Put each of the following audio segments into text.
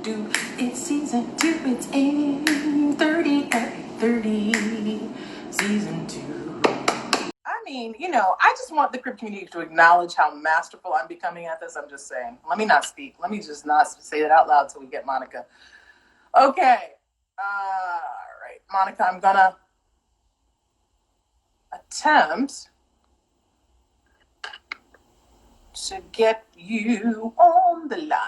do. It's season 2, it's in 30, 30, season 2. I mean, I just want the crib community to acknowledge how masterful I'm becoming at this. I'm just saying. Let me not speak. Let me just not say that out loud till we get Monica. Okay. All right, Monica, I'm gonna attempt to get you on the line.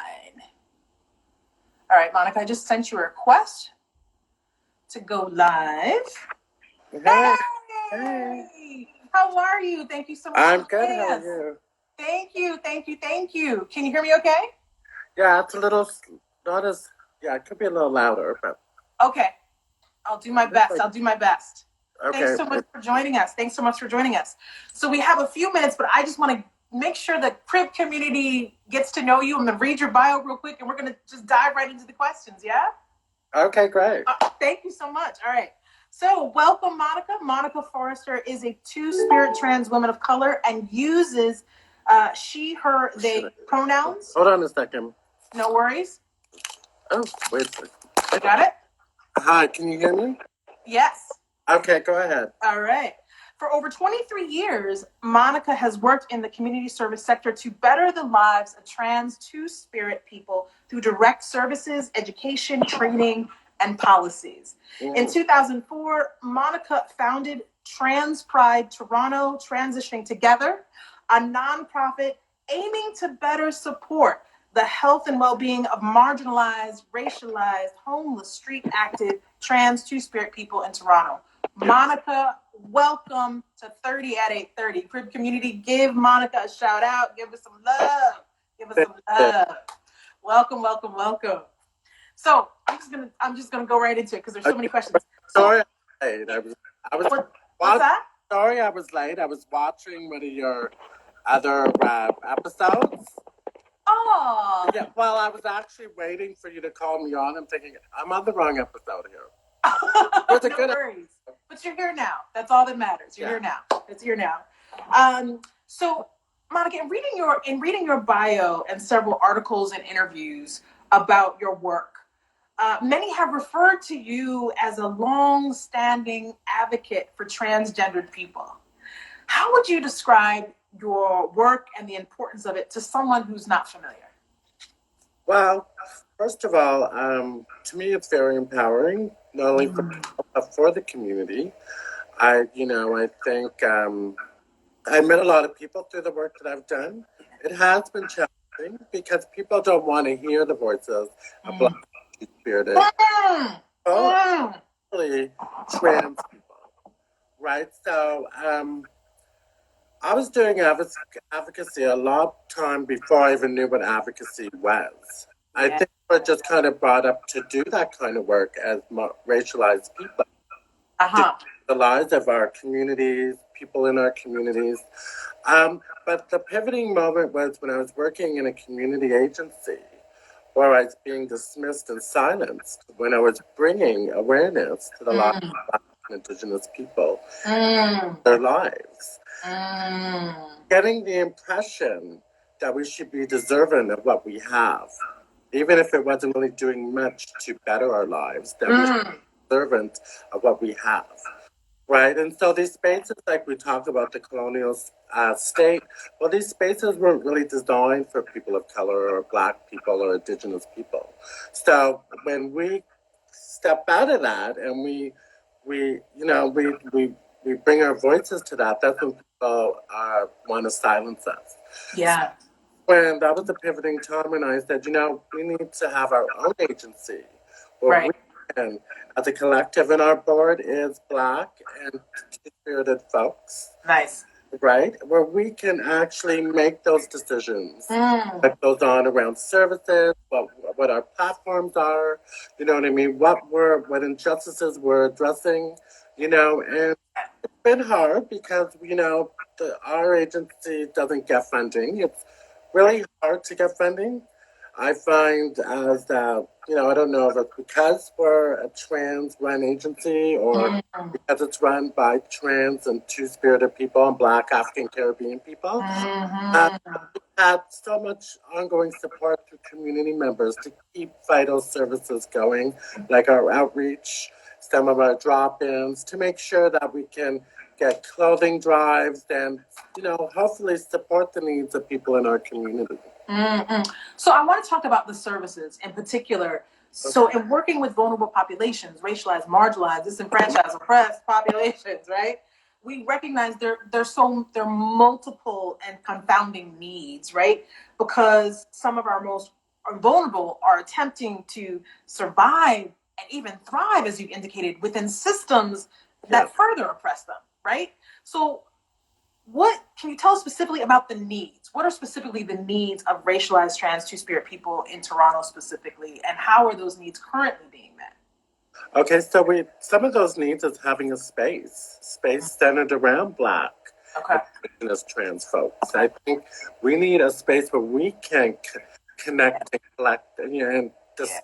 All right, Monica, I just sent you a request to go live. Hey. Hey! How are you? Thank you so much. I'm good. How are you? Thank you. Can you hear me okay? Yeah, it's a little, not as, yeah, it could be a little louder, but. Okay. I'll do my best. Okay. Thanks so much for joining us. So we have a few minutes, but I just want to make sure the crib community gets to know you. I'm going to read your bio real quick, and we're going to just dive right into the questions, yeah? Okay, great. Thank you so much. All right. So welcome, Monica. Monica Forrester is a two-spirit trans woman of color and uses she, her, they pronouns. Hold on a second. No worries. Oh, wait a second. You got it? Hi, can you hear me? Yes. Okay, go ahead. All right. For over 23 years, Monica has worked in the community service sector to better the lives of trans two-spirit people through direct services, education, training, and policies. In 2004, Monica founded Trans Pride Toronto, Transitioning Together, a nonprofit aiming to better support the health and well-being of marginalized, racialized, homeless, street-active, trans two-spirit people in Toronto. Monica, welcome to 30 at 8:30. Crib community, give Monica a shout out. Give her some love. Welcome. So I'm just gonna go right into it because there's so many questions. Sorry, I was. What's that? Sorry, I was late. I was watching one of your other episodes. Oh. Yeah. Well, I was actually waiting for you to call me on. I'm thinking I'm on the wrong episode here. No worries. But you're here now. That's all that matters. You're here now. It's here now. So, Monica, in reading your bio and several articles and interviews about your work, many have referred to you as a long-standing advocate for transgendered people. How would you describe your work and the importance of it to someone who's not familiar? Well, first of all, to me, it's very empowering, not only for the community. I think I met a lot of people through the work that I've done. It has been challenging because people don't want to hear the voices of Black spirited, really trans people, right? So I was doing advocacy a long time before I even knew what advocacy was. I think we're just kind of brought up to do that kind of work as racialized people. The lives of our communities, people in our communities. But the pivoting moment was when I was working in a community agency where I was being dismissed and silenced when I was bringing awareness to the lives of Black and Indigenous people, their lives. Getting the impression that we should be deserving of what we have, even if it wasn't really doing much to better our lives, that we should be servant of what we have, right? And so these spaces, like we talked about the colonial state, well, these spaces weren't really designed for people of color or Black people or Indigenous people. So when we step out of that and we bring our voices to that, that's when people want to silence us. Yeah. When that was a pivoting time when I said, we need to have our own agency where we can, as a collective, and our board is Black and spirited folks. Nice. Right? Where we can actually make those decisions. What goes on around services, what our platforms are, you know what I mean? What injustices we're addressing, and it's been hard because, our agency doesn't get funding. It's really hard to get funding. I find as that, I don't know if it's because we're a trans run agency or because it's run by trans and two-spirited people and Black African Caribbean people. Had so much ongoing support through community members to keep vital services going, like our outreach, some of our drop-ins, to make sure that we can get clothing drives and, hopefully support the needs of people in our community. So I want to talk about the services in particular. So in working with vulnerable populations, racialized, marginalized, disenfranchised, oppressed populations, right? We recognize there are multiple and confounding needs, right? Because some of our most vulnerable are attempting to survive and even thrive, as you indicated, within systems that further oppress them, right? So what can you tell us specifically about the needs? What are specifically the needs of racialized trans two-spirit people in Toronto specifically, and how are those needs currently being met? Okay, so some of those needs is having a space centered around Black, Indigenous trans folks. I think we need a space where we can connect and collect and discuss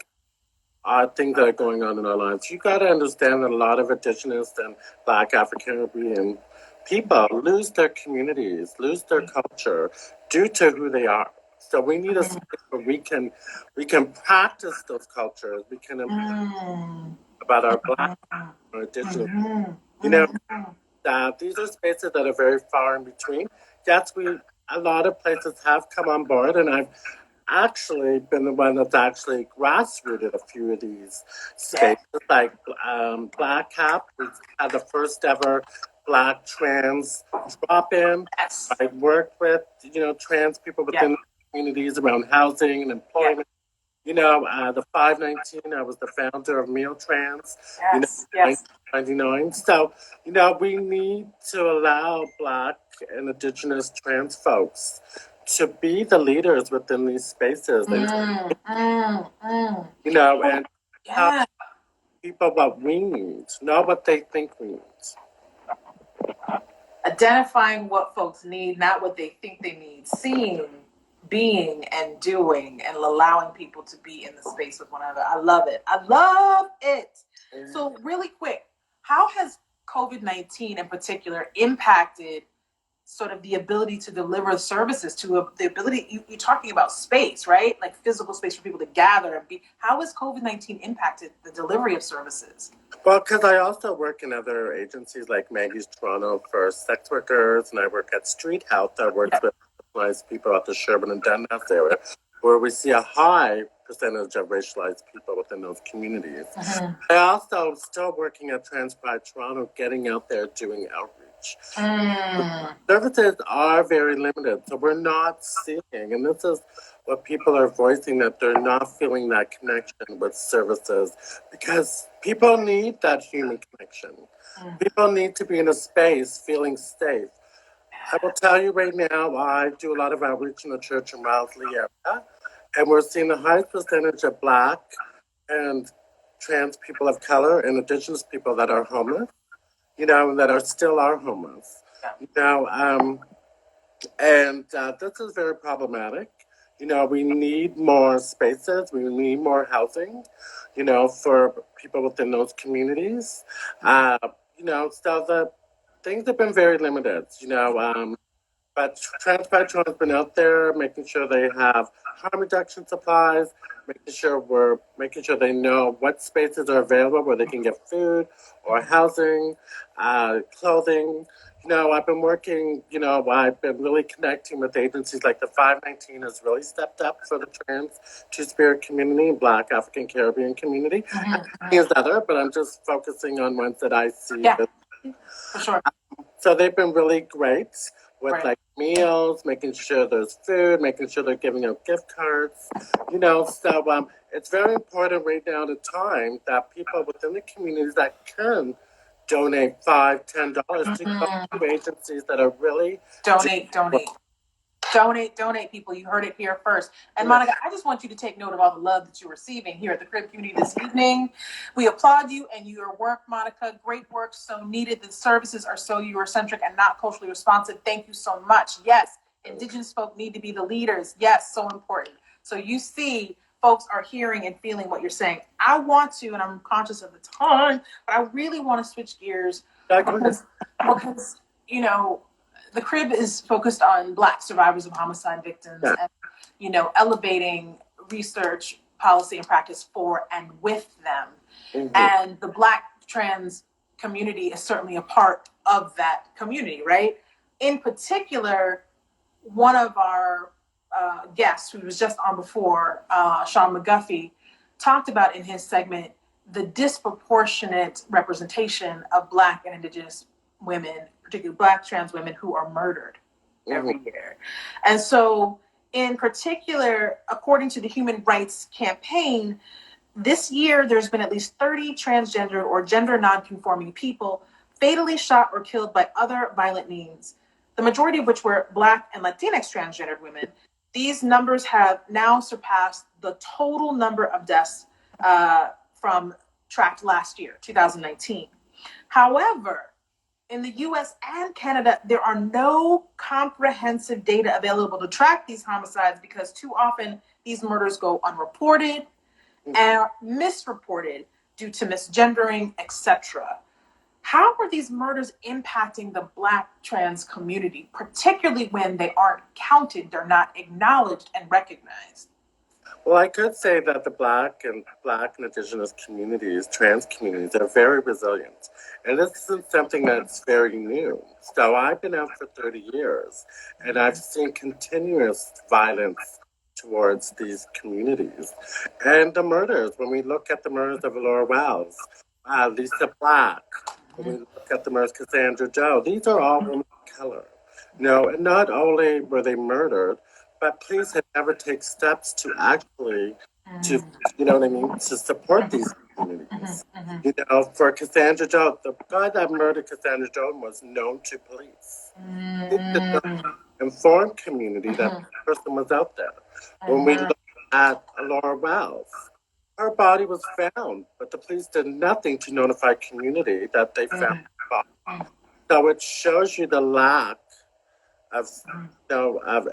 things that are going on in our lives. You got to understand that a lot of Indigenous and Black African Caribbean people lose their communities, lose their culture due to who they are. So we need a space where we can practice those cultures. We can about our Black or Indigenous. These are spaces that are very far in between. Yes, a lot of places have come on board, and I've actually been the one that's actually grassrooted a few of these spaces, like Black Cap. We had the first ever Black trans drop-in. I worked with trans people within the communities around housing and employment. The 519, I was the founder of Meal Trans, 1999. So, we need to allow Black and Indigenous trans folks to be the leaders within these spaces. And, and tell people what we need, not what they think we need. Identifying what folks need, not what they think they need. Seeing, being, and doing, and allowing people to be in the space with one another. I love it. I love it. So really quick, how has COVID-19 in particular impacted sort of the ability to deliver services, to the ability, you're talking about space, right? Like physical space for people to gather and be. How has COVID-19 impacted the delivery of services? Well, because I also work in other agencies like Maggie's Toronto for sex workers, and I work at Street Health that works with racialized people at the Sharpe and Dundas area, where we see a high percentage of racialized people within those communities. I also still working at Trans Pride Toronto, getting out there doing outreach. Services are very limited, so we're not seeing, and this is what people are voicing, that they're not feeling that connection with services because people need that human connection. People need to be in a space feeling safe. I will tell you right now, I do a lot of outreach in the church in Wellesley area, and we're seeing the highest percentage of Black and trans people of color and Indigenous people that are homeless, that are still homeless. And this is very problematic. We need more spaces. We need more housing, for people within those communities. So the things have been very limited, but Trans Pride has been out there making sure they have harm reduction supplies, making sure they know what spaces are available where they can get food or housing, clothing. I've been working, I've been really connecting with agencies like the 519 has really stepped up for the trans two-spirit community, Black African Caribbean community. There's other, but I'm just focusing on ones that I see. For sure. So they've been really great with like meals, making sure there's food, making sure they're giving out gift cards, so it's very important right now at a time that people within the communities that can donate $5, $10 to go to agencies that are really Donate, people. You heard it here first. And Monica, I just want you to take note of all the love that you're receiving here at the Crib community this evening. We applaud you and your work, Monica. Great work, so needed. The services are so Eurocentric and not culturally responsive. Thank you so much. Yes, Indigenous folk need to be the leaders. Yes, so important. So you see, folks are hearing and feeling what you're saying. I want to, and I'm conscious of the time, but I really want to switch gears because you know, the crib is focused on Black survivors of homicide victims, and elevating research, policy, and practice for and with them. Mm-hmm. And the Black trans community is certainly a part of that community, right? In particular, one of our guests, who was just on before, Sean McGuffey, talked about in his segment the disproportionate representation of Black and Indigenous women, particularly Black trans women, who are murdered every year. And so, in particular, according to the Human Rights Campaign, this year there's been at least 30 transgender or gender nonconforming people fatally shot or killed by other violent means, the majority of which were Black and Latinx transgendered women. These numbers have now surpassed the total number of deaths from tracked last year, 2019. However, in the US and Canada, there are no comprehensive data available to track these homicides because too often these murders go unreported and misreported due to misgendering, etc. How are these murders impacting the Black trans community, particularly when they aren't counted, they're not acknowledged and recognized? Well, I could say that the Black and Indigenous communities, trans communities, are very resilient. And this isn't something that's very new. So I've been out for 30 years, and I've seen continuous violence towards these communities. And the murders, when we look at the murders of Laura Wells, Lisa Black, when we look at the murders of Cassandra Joe, these are all women of color. And not only were they murdered, but police had never taken steps to actually, to support these communities. For Cassandra Joe, the guy that murdered Cassandra Joe was known to police. He did not inform community that the person was out there. When we look at Laura Wells, her body was found, but the police did nothing to notify community that they found her body. So it shows you the lack of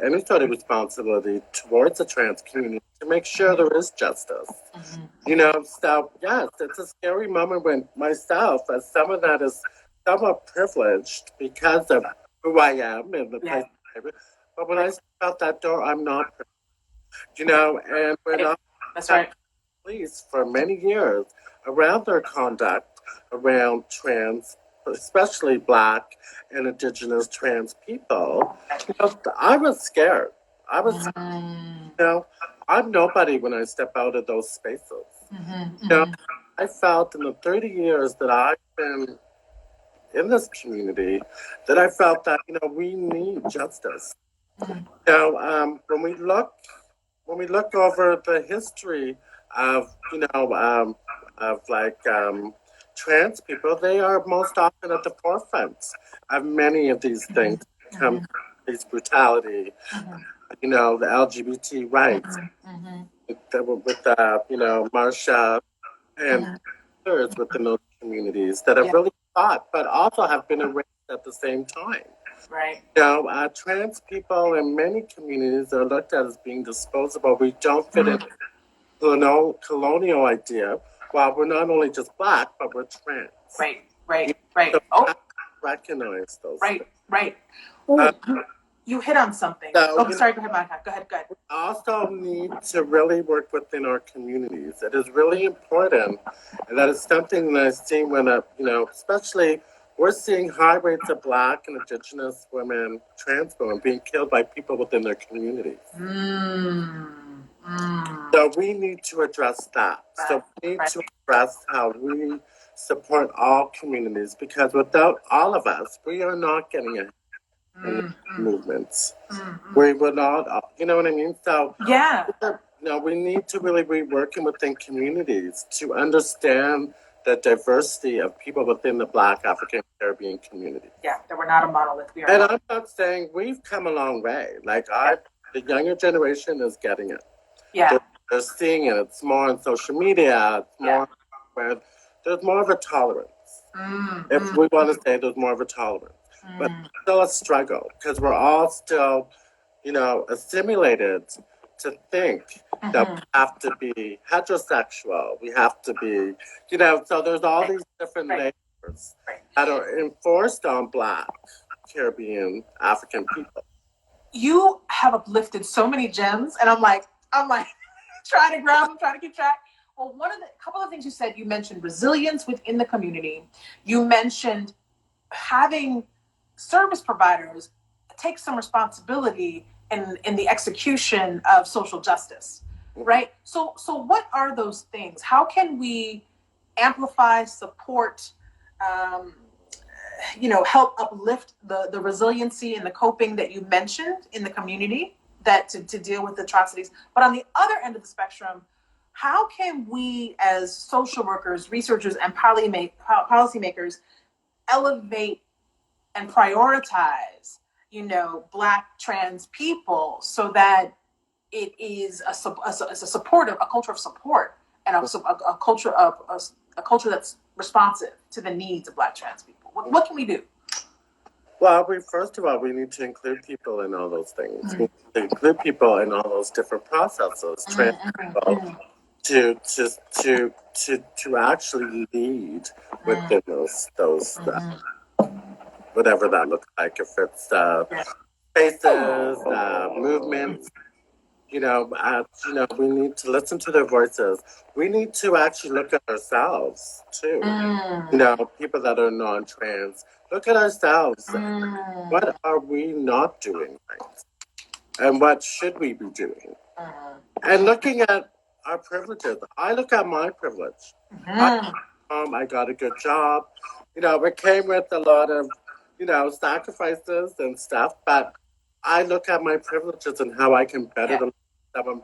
any sort of responsibility towards the trans community to make sure there is justice. So yes, it's a scary moment when myself, as someone that is somewhat privileged because of who I am and the place I live, but when I step out that door, I'm not privileged. And we're not. That's right. Police for many years around their conduct around trans, especially Black and Indigenous trans people. I was scared. I'm nobody when I step out of those spaces. I felt in the 30 years that I've been in this community that I felt that, we need justice. When we look over the history of trans people, they are most often at the forefront of many of these things. These brutality, the LGBT rights, with Marsha and others within those communities that have really fought, but also have been erased at the same time. Right. Trans people in many communities are looked at as being disposable. We don't fit in the colonial idea. Well, we're not only just Black, but we're trans. Right. So recognize those. Right. Ooh, you hit on something. Sorry. Go ahead, Monica. Go ahead. We also need to really work within our communities. It is really important, and that is something that I've seen when, especially we're seeing high rates of Black and Indigenous women, trans women, being killed by people within their communities. So we need to address that. So we need to address how we support all communities, because without all of us, we are not getting ahead in the movements. We will not, you know what I mean? So we need to really be working within communities to understand the diversity of people within the Black, African, Caribbean community. Yeah, that we're not a monolith. And I'm not saying we've come a long way. The younger generation is getting it. Yeah. They're seeing it. It's more on social media. It's more where there's more of a tolerance. If we want to say there's more of a tolerance. But it's still a struggle because we're all still, assimilated to think that we have to be heterosexual. We have to be, so there's all these different layers that are enforced on Black, Caribbean, African people. You have uplifted so many gems, and I'm like trying to grab them, trying to keep track. Well, couple of things you said, you mentioned resilience within the community. You mentioned having service providers take some responsibility in the execution of social justice, right? So what are those things? How can we amplify, support, help uplift the resiliency and the coping that you mentioned in the community that to deal with atrocities? But on the other end of the spectrum, how can we as social workers, researchers, and policymakers elevate and prioritize, Black trans people so that it is a culture of support and a culture that's responsive to the needs of Black trans people? What can we do? Well, first of all, we need to include people in all those things. We need to include people in all those different processes, trans people, to actually lead within those whatever that looks like. If it's spaces, movements, we need to listen to their voices. We need to actually look at ourselves too. People that are non-trans, look at ourselves. What are we not doing right? And what should we be doing? And looking at our privileges. I look at my privilege. I got a good job. It came with a lot of, sacrifices and stuff, but I look at my privileges and how I can better them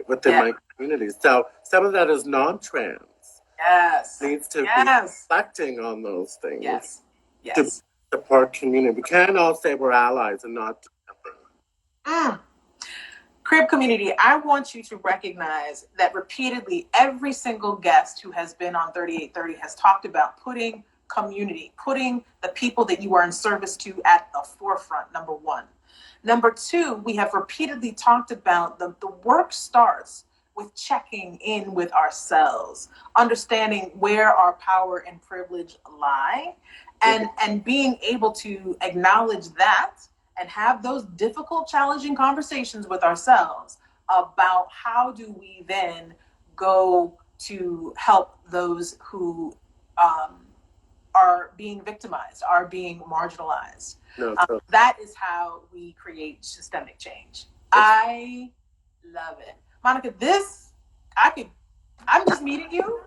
within my community. So some of that is non-trans. Yes. Needs to be reflecting on those things. Yes. To support community. We can't all say we're allies and not do nothing. Crib community, I want you to recognize that repeatedly every single guest who has been on 3830 has talked about putting community, putting the people that you are in service to at the forefront, number one. Number two, we have repeatedly talked about the work starts with checking in with ourselves, understanding where our power and privilege lie, and being able to acknowledge that and have those difficult, challenging conversations with ourselves about how do we then go to help those who are being victimized, are being marginalized. That is how we create systemic change. I love it. Monica, I'm just meeting you,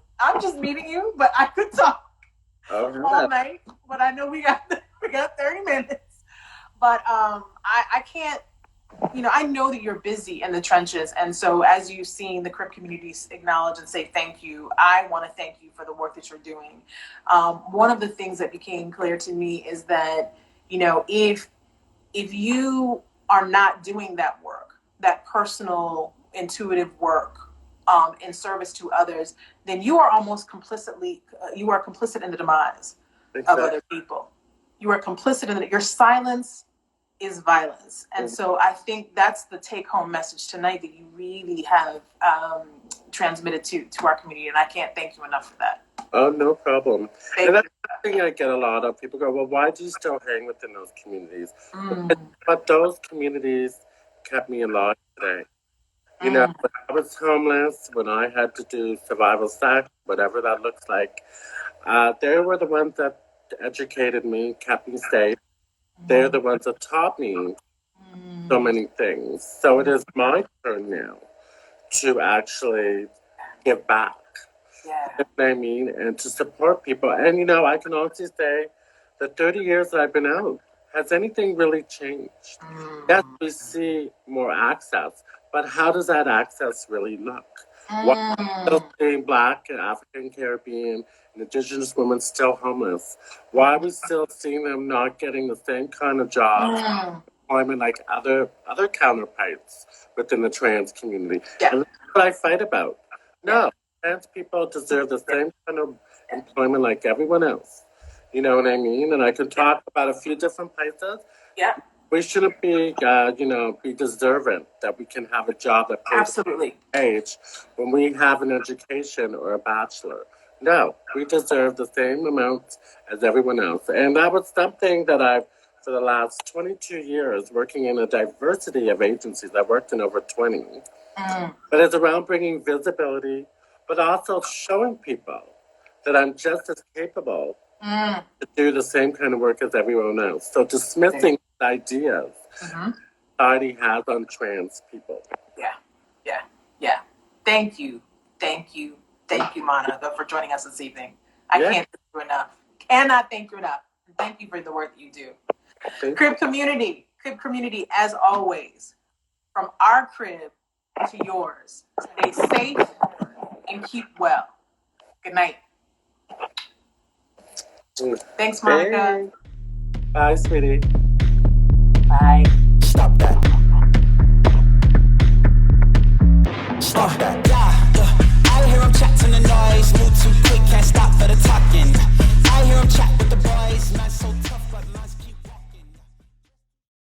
but I could talk all night, but I know we got 30 minutes. But I can't, I know that you're busy in the trenches. And so as you've seen the Crip communities acknowledge and say thank you, I want to thank you for the work that you're doing. One of the things that became clear to me is that, if you are not doing that work, that personal, intuitive work in service to others, then you are almost complicit in the demise of other people. You are complicit in it. Your silence is violence. And so I think that's the take-home message tonight that you really have transmitted to our community. And I can't thank you enough for that. Oh, no problem. And that's the thing I get a lot of. People go, well, why do you still hang within those communities? But those communities kept me alive today. When I was homeless, when I had to do survival sex, whatever that looks like, they were the ones that educated me, kept me safe. They're the ones that taught me so many things. So it is my turn now to actually give back. Yeah. You know what I mean? And to support people. And, I can honestly say the 30 years that I've been out, has anything really changed? Yes, we see more access, but how does that access really look? Why are still seeing Black and African Caribbean and Indigenous women still homeless? Why are we still seeing them not getting the same kind of jobs, employment like other counterparts within the trans community? And that's what I fight about. No, trans people deserve the same kind of employment like everyone else. You know what I mean? And I can talk about a few different places. we shouldn't be, be deserving that we can have a job that pays Absolutely. age when we have an education or a bachelor. No, we deserve the same amount as everyone else. And that was something that I've, for the last 22 years, working in a diversity of agencies, I've worked in over 20. But it's around bringing visibility, but also showing people that I'm just as capable to do the same kind of work as everyone else. So dismissing ideas society has on trans people. Yeah. Thank you, Monica, for joining us this evening. I can't thank you enough. Cannot thank you enough. Thank you for the work that you do. Crib community, as always, from our crib to yours. Stay safe and keep well. Good night. Thanks, Monica. Bye, sweetie.